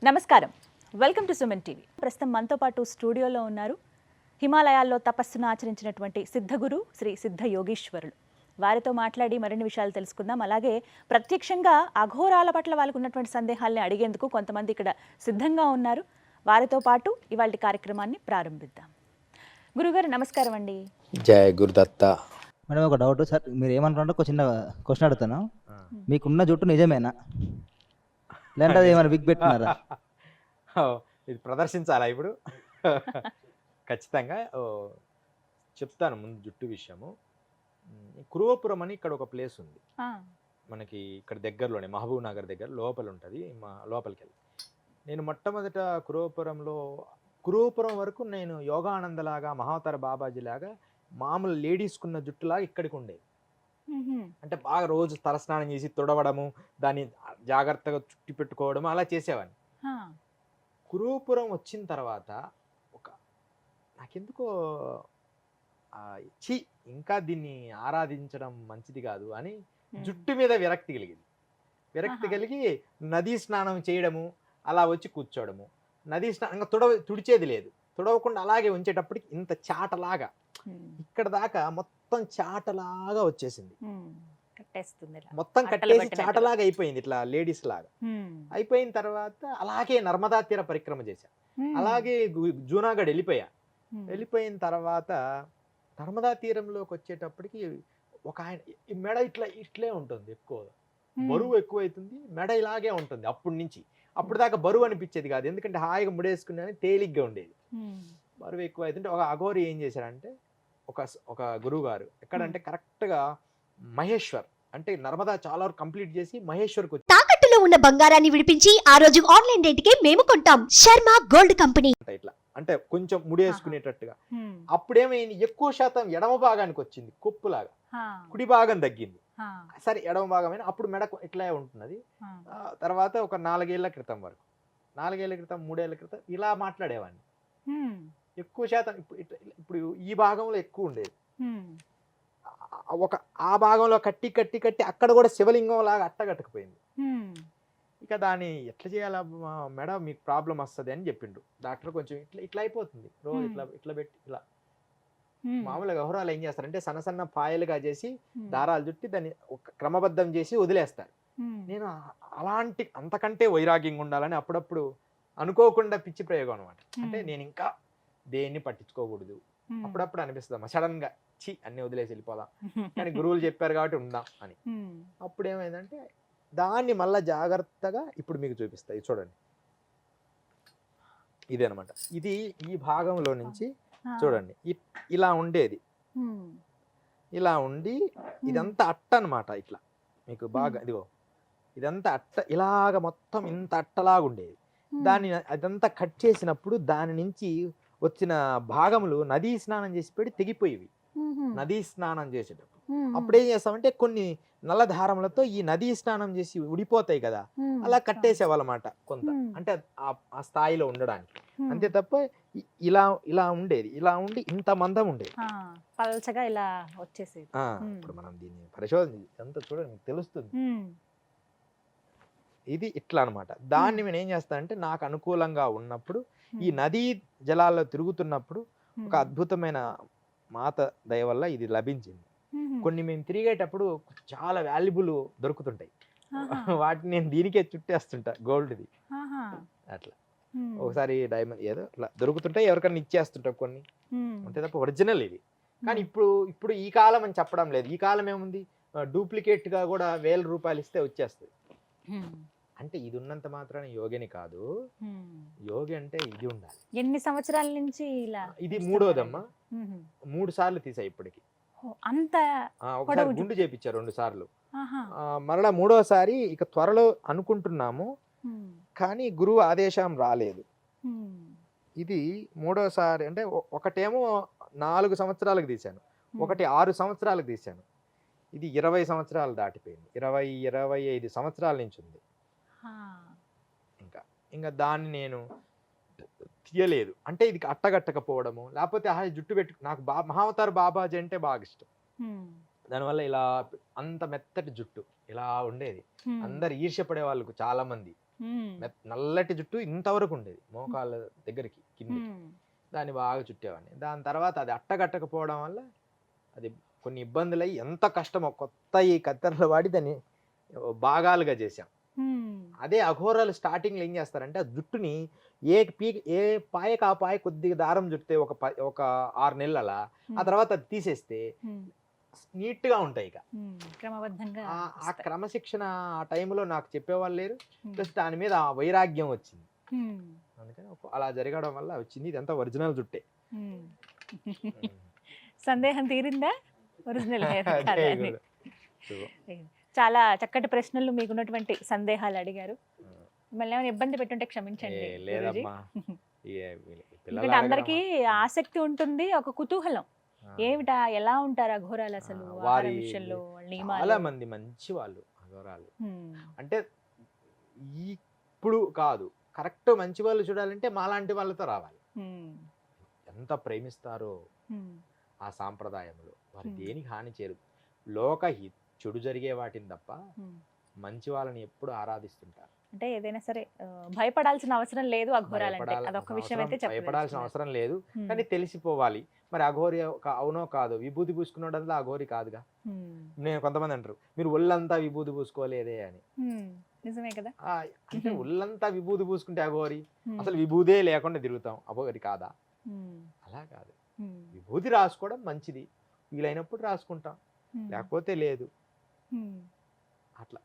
నమస్కారం, welcome to Suman TV. ప్రస్తుతం మనతో పాటు స్టూడియోలో ఉన్నారు హిమాలయాల్లో తపస్సును ఆచరించినటువంటి సిద్ధగురు శ్రీ సిద్ధ యోగీశ్వరులు. వారితో మాట్లాడి మరిన్ని విషయాలు తెలుసుకుందాం. అలాగే ప్రత్యక్షంగా అఘోరాల పట్ల వాళ్ళకు ఉన్నటువంటి సందేహాల్ని అడిగేందుకు కొంతమంది ఇక్కడ సిద్ధంగా ఉన్నారు. వారితో పాటు ఇవాళ కార్యక్రమాన్ని ప్రారంభిద్దాం. గురుగారు నమస్కారం అండి. జయ గురుదత్త. మేడం ఒక డౌట్ సార్, మీరు ఏమనుకుంటారో ఒక చిన్న క్వశ్చన్ అడుగుతాను. మీకున్న జుట్టు నిజమేనా, లేదంటే అది ఏమైనా విగ్ పెట్టినారా? ఇది ప్రదర్శించాలా ఇప్పుడు? ఖచ్చితంగా చెప్తాను. ముందు జుట్టు విషయము. కురువపురం అని ఇక్కడ ఒక ప్లేస్ ఉంది మనకి, ఇక్కడ దగ్గరలోనే మహబూబ్ నగర్ దగ్గర లోపల ఉంటుంది. లోపలికి వెళ్ళి నేను మొట్టమొదట కురువపురం వరకు నేను యోగానందలాగా మహావతార బాబాజీలాగా మామూలు లేడీస్కున్న జుట్టులాగా ఇక్కడికి ఉండేది. అంటే బాగా రోజు తలస్నానం చేసి తుడవడము, దాన్ని జాగ్రత్తగా చుట్టి పెట్టుకోవడము అలా చేసేవాడిని. కురుపురం వచ్చిన తర్వాత నాకెందుకో ఇంకా దీన్ని ఆరాధించడం మంచిది కాదు అని జుట్టు మీద విరక్తి కలిగి నదీ స్నానం చేయడము, అలా వచ్చి కూర్చోవడము. నదీ స్నానం తుడిచేది లేదు, తుడవకుండా అలాగే ఉంచేటప్పటికి ఇంత చాటలాగా ఇక్కడ దాకా మొత్తం చాటలాగా వచ్చేసింది. మొత్తం కట్టేసి చాటలాగా అయిపోయింది, ఇట్లా లేడీస్ లాగా అయిపోయిన తర్వాత అలాగే నర్మదా తీర పరిక్రమ చేశా. అలాగే జూనాగఢ్ వెళ్ళిపోయిన తర్వాత నర్మదా తీరంలోకి వచ్చేటప్పటికి ఒక ఆయన మెడ ఇట్లే ఉంటుంది, ఎక్కువ బరువు ఎక్కువ అవుతుంది, మెడ ఇలాగే ఉంటుంది. అప్పుడు దాకా బరువు అనిపించేది కాదు, ఎందుకంటే హాయిగా ముడేసుకునే తేలిగ్గా ఉండేది. బరువు ఎక్కువ అవుతుంటే ఒక అఘోరి ఏం చేశారంటే, ఒక గురువు గారు ఎక్కడంటే కరెక్ట్గా మహేశ్వర్, అంటే నర్మదా చాలా వరకు కంప్లీట్ చేసి మహేశ్వర్కి వచ్చి తాకట్టులో ఉన్న బంగారాన్ని విడిపించి ఆ రోజు ఆన్లైన్ రేటుకే మేము కొంటాం. Sharma gold company. ఇట్లా అంటే కొంచెం ముడేసుకునేటట్టుగా. అప్పుడేమైంది, ఎక్కువ శాతం ఎడమ భాగానికి వచ్చింది, కొప్పులాగా. కుడి భాగం తగ్గింది. సరే ఎడమ భాగమైన అప్పుడు మెడ ఇట్లా ఉంటున్నది. తర్వాత ఒక 4 ఏళ్ల క్రితం వరకు, 3 ఏళ్ల క్రితం ఇలా మాట్లాడేవాడిని. ఎక్కువ శాతం ఇప్పుడు ఈ భాగంలో ఎక్కువ ఉండేది. ఆ భాగంలో కట్టి అక్కడ కూడా శివలింగం లాగా అట్టగట్టుకుపోయింది. ఇక దాన్ని ఎట్లా చేయాలా మేడం, మీకు ప్రాబ్లం వస్తుంది అని చెప్పిండు డాక్టర్. కొంచెం ఇట్లా అయిపోతుంది, రోజు ఇట్లా పెట్టి ఇలా మామూలుగా గౌరవాలు ఏం చేస్తారంటే సన్న పాయలుగా చేసి దారాలు చుట్టి దాన్ని ఒక క్రమబద్ధం చేసి వదిలేస్తారు. నేను అంతకంటే వైరాగ్యంగా ఉండాలని అప్పుడప్పుడు అనుకోకుండా పిచ్చి ప్రయోగం అనమాట. అంటే నేను ఇంకా దేన్ని పట్టించుకోకూడదు. అప్పుడప్పుడు అనిపిస్తుందమ్మా సడన్ గా అన్ని వదిలేసి వెళ్ళిపోదాం, కానీ గురువులు చెప్పారు కాబట్టి ఉందాం అని. అప్పుడు ఏమైందంటే దాన్ని మళ్ళా జాగ్రత్తగా ఇప్పుడు మీకు చూపిస్తాయి, చూడండి. ఇదే అనమాట. ఇది ఈ భాగంలో నుంచి చూడండి, ఇలా ఉండేది, ఇలా ఉండి ఇదంతా అట్ట అనమాట. ఇట్లా మీకు బాగా ఇదిగో ఇదంతా అట్ట, ఇలాగ మొత్తం ఇంత అట్టలాగా ఉండేది. దాన్ని అదంతా కట్ చేసినప్పుడు దాని నుంచి వచ్చిన భాగములు నదీ స్నానం చేసి పెట్టి తెగిపోయేవి. నదీ స్నానం చేసేటప్పుడు అప్పుడు ఏం చేస్తామంటే కొన్ని నల్ల దారములతో ఈ నదీ స్నానం చేసి ఉడిపోతాయి కదా, అలా కట్టేసేవాళ్ళమాట కొంత, అంటే ఆ స్థాయిలో ఉండడానికి. అంతే తప్ప ఇలా ఉండేది, ఇలా ఉండి ఇంత మందం ఉండేది, పల్చగా ఇలా వచ్చేసేది. ఇప్పుడు మనం దీన్ని పరిశోధన ఎంత చూడండి మీకు తెలుస్తుంది. ఇది ఇట్లా అనమాట. దాన్ని నేను ఏం చేస్తానంటే నాకు అనుకూలంగా ఉన్నప్పుడు ఈ నదీ జలాల్లో తిరుగుతున్నప్పుడు ఒక అద్భుతమైన మాత దయ వల్ల ఇది లభించింది. కొన్ని మేము తిరిగేటప్పుడు చాలా వాల్యుబుల్ దొరుకుతుంటాయి, వాటిని నేను దీనికే చుట్టేస్తుంటా, గోల్డ్ది అట్లా. ఒకసారి డైమండ్ ఏదో అట్లా దొరుకుతుంటాయి, ఎవరికైనా ఇచ్చేస్తుంటాం కొన్ని, అంతే తప్ప ఒరిజినల్ ఇది. కానీ ఇప్పుడు ఈ కాలం అని చెప్పడం లేదు. ఈ కాలం ఏముంది, డూప్లికేట్ గా కూడా 1000 రూపాయలు ఇస్తే వచ్చేస్తుంది. అంటే ఇది ఉన్నంత మాత్రాన యోగిని కాదు, యోగి అంటే ఇది ఉండాలి. ఎన్ని సంవత్సరాల నుంచి ఇలా? ఇది 3వదమ్మా, 3 సార్లు తీసా ఇప్పటికి. అంత ఒకసారి గుండు చేపించారు 2 సార్లు, మరలా 3వసారి ఇక త్వరలో అనుకుంటున్నాము, కానీ గురువు ఆదేశం రాలేదు. ఇది 3వసారి. అంటే ఒకటేమో 4 సంవత్సరాలకు తీశాను, ఒకటి 6 సంవత్సరాలకు తీశాను. ఇది 20 సంవత్సరాలు దాటిపోయింది, 25 సంవత్సరాల నుంచి ఉంది. ఇంకా దాన్ని నేను తీయలేదు. అంటే ఇది అట్టగట్టకపోవడము, లేకపోతే జుట్టు పెట్టు, నాకు మహావతార్ బాబాజీ అంటే బాగా ఇష్టం. దానివల్ల ఇలా అంత మెత్తటి జుట్టు ఇలా ఉండేది. అందరు ఈర్ష్యపడే వాళ్ళకు చాలా మంది, నల్లటి జుట్టు ఇంతవరకు ఉండేది, మోకాళ్ళ దగ్గరికి కింద. దాన్ని బాగా చుట్టేవాడిని. దాని తర్వాత అది అట్టగట్టకపోవడం వల్ల అది కొన్ని ఇబ్బందులు అయ్యి ఎంత కష్టమో కొత్త ఈ కత్తెరలు వాడి దాన్ని భాగాలుగా చేసాం. అదే అఘోరాలు స్టార్టింగ్లో ఏం చేస్తారంటే ఆ జుట్టుని ఏ పాయకు ఆ పాయ కొద్దిగా దారం చుడితే ఒక 6 నెలలు అలా, ఆ తర్వాత అది తీసేస్తే నీట్గా ఉంటాయి. ఇక క్రమబద్ధంగా ఆ క్రమశిక్షణ ఆ టైంలో నాకు చెప్పేవాళ్ళు లేరు, ప్లస్ దాని మీద ఆ వైరాగ్యం వచ్చింది. అందుకని అలా జరగడం వల్ల వచ్చింది. ఇదంతా ఒరిజినల్ జుట్టే. సందేహం తీరిందా? ఒరిజినల్ చాలా చక్కటి ప్రశ్నలు, మీకున్నటువంటి సందేహాలు అడిగారు. మిమ్మల్ని ఏమైనా ఇబ్బంది పెట్టుంటే క్షమించండి. లేదమ్మా, ఎందుకంటే అందరికీ ఆసక్తి ఉంటుంది, ఒక కుతూహలం. ఏమిటా, ఎలా ఉంటారు అఘోరాలు అసలు, ఆహార విషయంలో చాలా మంది మంచి వాళ్ళు అఘోరాలు. అంటే ఇప్పుడు కాదు, కరెక్ట్ మంచి వాళ్ళు చూడాలంటే మాలాంటి వాళ్ళతో రావాలి. ఎంత ప్రేమిస్తారో ఆ సాంప్రదాయంలో, వారు దేనికి హాని చేయరు. చెడు జరిగే వాటిని తప్ప మంచి వాళ్ళని ఎప్పుడు ఆరాధిస్తుంటారు. అంటే ఏదైనా సరే భయపడాల్సిన అవసరం లేదు అఘోరాలంటే, అదొక విషయం అయితే భయపడాల్సిన అవసరం లేదు, కానీ తెలిసిపోవాలి. మరి అఘోరి అవునో కాదో, విభూతి పూసుకున్నోడంతా అఘోరి కాదుగా. నేను కొంతమంది అంటారు మీరు ఒళ్ళంతా విభూతి పూసుకోలేదే అని. నిజమే కదా. అంటే ఒళ్ళంతా విభూతి పూసుకుంటే అఘోరి, అసలు విభూదే లేకుండా తిరుగుతాం, అఘోరి కాదా? అలా కాదు, విభూతి రాసుకోవడం మంచిది, వీలైనప్పుడు రాసుకుంటాం, లేకపోతే లేదు. అట్లా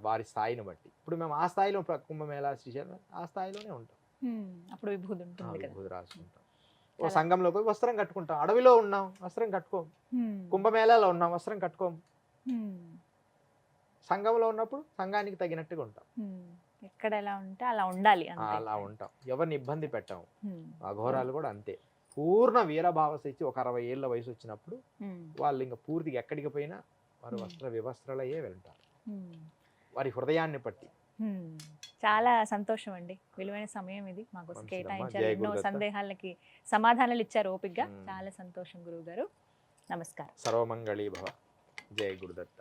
వారి స్థాయిని బట్టి. ఇప్పుడు మేము ఆ స్థాయిలో కుంభమేళా శ్రీశైలం ఆ స్థాయిలోనే ఉంటాం. అప్పుడు విభూతి ఉంటుంది, విభూతి రాసుకుంటాం. ఓ సంఘంలో పోయి వస్త్రం కట్టుకుంటాం. అడవిలో ఉన్నాం, వస్త్రం కట్టుకోం. కుంభమేళాలో ఉన్నాం, వస్త్రం కట్టుకోం. సంఘంలో ఉన్నప్పుడు సంఘానికి తగినట్టుగా ఉంటాం. ఎక్కడ ఎలా ఉంటే అలా ఉండాలి, అలా ఉంటాం, ఎవరిని ఇబ్బంది పెట్టాం. అఘోరాలు కూడా అంతే. పూర్ణ వీరభావ శక్తి ఒక 60 ఏళ్ళ వయసు వచ్చినప్పుడు వాళ్ళు ఇంకా పూర్తిగా ఎక్కడికి పోయినా వారు వస్త్ర వివస్త్రాలయ్యే వెళ్తారు, వారి హృదయాన్ని పట్టి. చాలా సంతోషం అండి, విలువైన సమయం ఇది మాకు కేటాయించారు. ఎన్నో సందేహాలకి సమాధానాలు ఇచ్చారు ఓపికగా. చాలా సంతోషం గురువు గారు. నమస్కారం. సర్వమంగళీ భవ. జయ గురుదత్త.